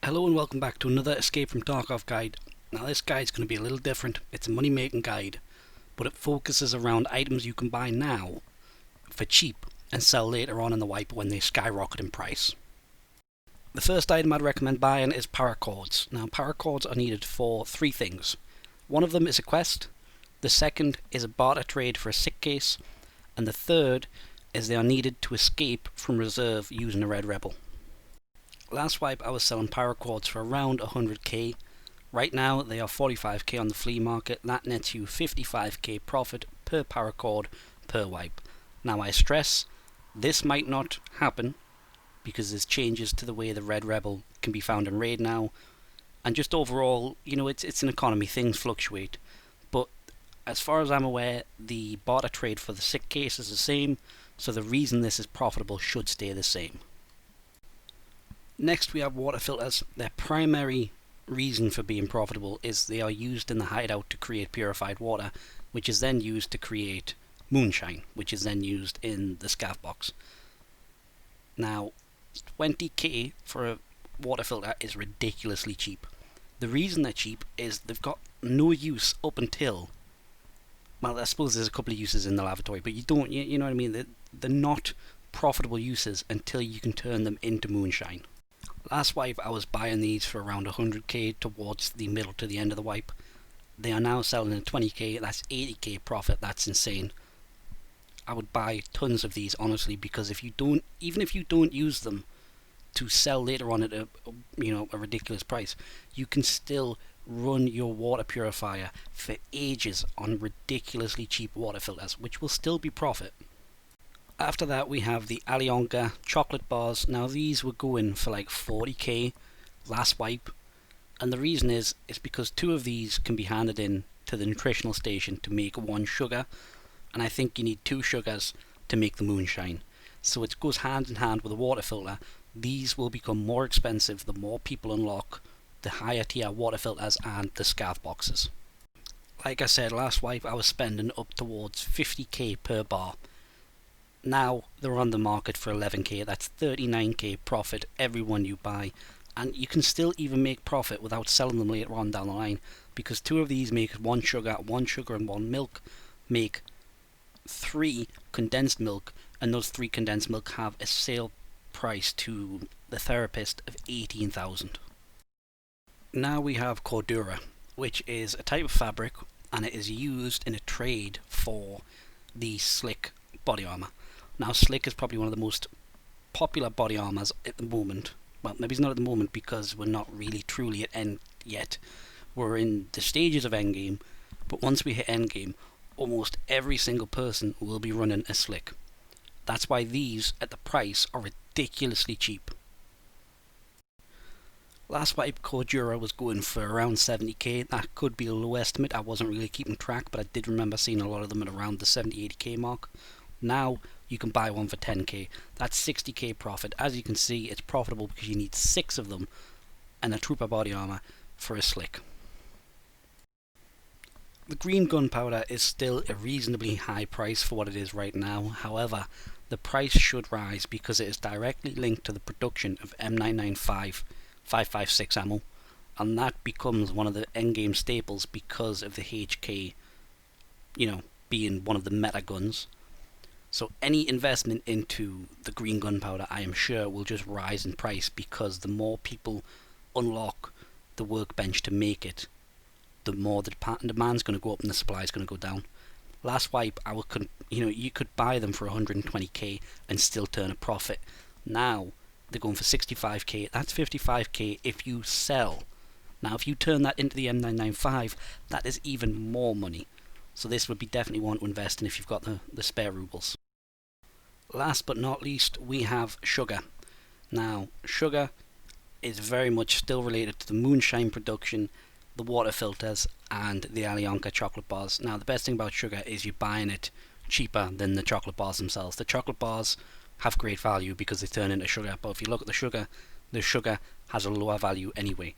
Hello and welcome back to another Escape from Tarkov guide. Now this guide is going to be a little different. It's a money making guide, but it focuses around items you can buy now for cheap and sell later on in the wipe when they skyrocket in price. The first item I'd recommend buying is paracords. Now paracords are needed for three things. One of them is a quest, the second is a barter trade for a sick case, and the third is they are needed to escape from reserve using a red rebel. Last wipe I was selling paracords for around 100k. Right now they are 45k on the flea market. That nets you 55k profit per paracord per wipe. Now I stress, this might not happen because there's changes to the way the Red Rebel can be found in raid now, and just overall, it's an economy, things fluctuate. But as far as I'm aware, the barter trade for the sick case is the same, so the reason this is profitable should stay the same. Next we have water filters. Their primary reason for being profitable is they are used in the hideout to create purified water, which is then used to create moonshine, which is then used in the scav box. Now 20k for a water filter is ridiculously cheap. The reason they're cheap is they've got no use up until, well, I suppose there's a couple of uses in the lavatory, but you know what I mean, they're not profitable uses until you can turn them into moonshine. Last wipe I was buying these for around 100k towards the middle to the end of the wipe. They are now selling at 20k, that's 80k profit, that's insane. I would buy tons of these honestly, because even if you don't use them to sell later on at a ridiculous price, you can still run your water purifier for ages on ridiculously cheap water filters, which will still be profit. After that we have the Alyonka chocolate bars. Now these were going for like 40k last wipe, and the reason is because two of these can be handed in to the nutritional station to make one sugar, and I think you need two sugars to make the moonshine. So it goes hand in hand with a water filter. These will become more expensive the more people unlock the higher tier water filters and the scav boxes. Like I said, last wipe I was spending up towards 50k per bar. Now they're on the market for 11k, that's 39k profit every one you buy, and you can still even make profit without selling them later on down the line, because two of these make one sugar and one milk make 3 condensed milk, and those 3 condensed milk have a sale price to the therapist of 18,000. Now we have cordura, which is a type of fabric, and it is used in a trade for the slick body armor. Now slick is probably one of the most popular body armors at the moment. Well, maybe it's not at the moment because we're not really truly at end yet. We're in the stages of endgame, but once we hit endgame, almost every single person will be running a slick. That's why these at the price are ridiculously cheap. Last wipe cordura was going for around 70k. That could be a low estimate, I wasn't really keeping track, but I did remember seeing a lot of them at around the 70-80k mark. Now you can buy one for 10k, that's 60k profit. As you can see, it's profitable because you need 6 of them and a trooper body armor for a slick. The green gunpowder is still a reasonably high price for what it is right now. However, the price should rise because it is directly linked to the production of M995 556 ammo, and that becomes one of the endgame staples because of the HK, being one of the meta guns. So any investment into the green gunpowder, I am sure, will just rise in price because the more people unlock the workbench to make it, the more the demand's going to go up and the supply is going to go down. Last wipe, you could buy them for 120k and still turn a profit. Now they're going for 65k. That's 55k if you sell. Now if you turn that into the M995, that is even more money. So this would be definitely one to invest in if you've got the spare rubles. Last but not least, we have sugar. Now, sugar is very much still related to the moonshine production, the water filters, and the Alyonka chocolate bars. Now, the best thing about sugar is you're buying it cheaper than the chocolate bars themselves. The chocolate bars have great value because they turn into sugar, but if you look at the sugar has a lower value anyway.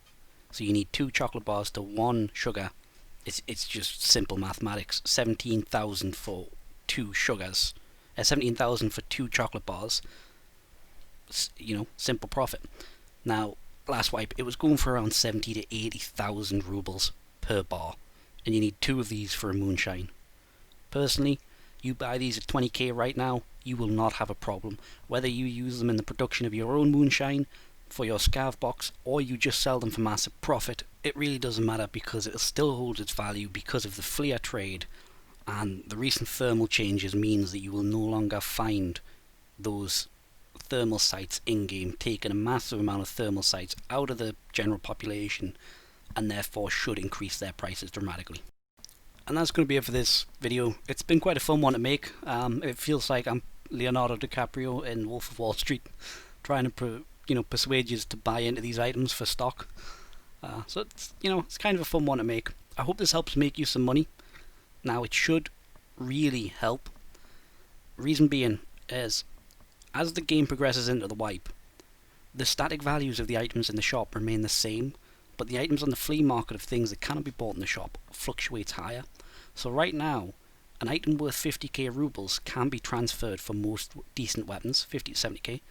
So you need 2 chocolate bars to 1 sugar. It's just simple mathematics. 17,000 for 2 sugars. 17,000 for 2 chocolate bars. Simple profit. Now, last wipe, it was going for around 70 to 80,000 rubles per bar, and you need 2 of these for a moonshine. Personally, you buy these at 20k right now, you will not have a problem. Whether you use them in the production of your own moonshine, for your scav box, or you just sell them for massive profit, it really doesn't matter, because it still holds its value because of the flare trade, and the recent thermal changes means that you will no longer find those thermal sites in-game, taking a massive amount of thermal sites out of the general population, and therefore should increase their prices dramatically. And that's going to be it for this video. It's been quite a fun one to make. It feels like I'm Leonardo DiCaprio in Wolf of Wall Street, trying to persuade you to buy into these items for stock. So it's kind of a fun one to make. I hope this helps make you some money. Now, it should really help. Reason being is, as the game progresses into the wipe, the static values of the items in the shop remain the same, but the items on the flea market of things that cannot be bought in the shop fluctuates higher. So right now, an item worth 50k rubles can be transferred for most decent weapons, 50 to 70k,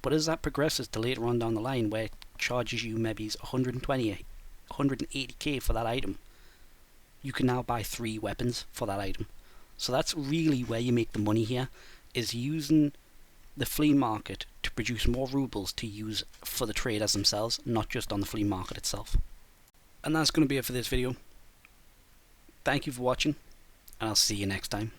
but as that progresses to later on down the line, where it charges you maybe 120, 180k for that item, you can now buy 3 weapons for that item. So that's really where you make the money here, is using the flea market to produce more rubles to use for the traders themselves, not just on the flea market itself. And that's going to be it for this video. Thank you for watching, and I'll see you next time.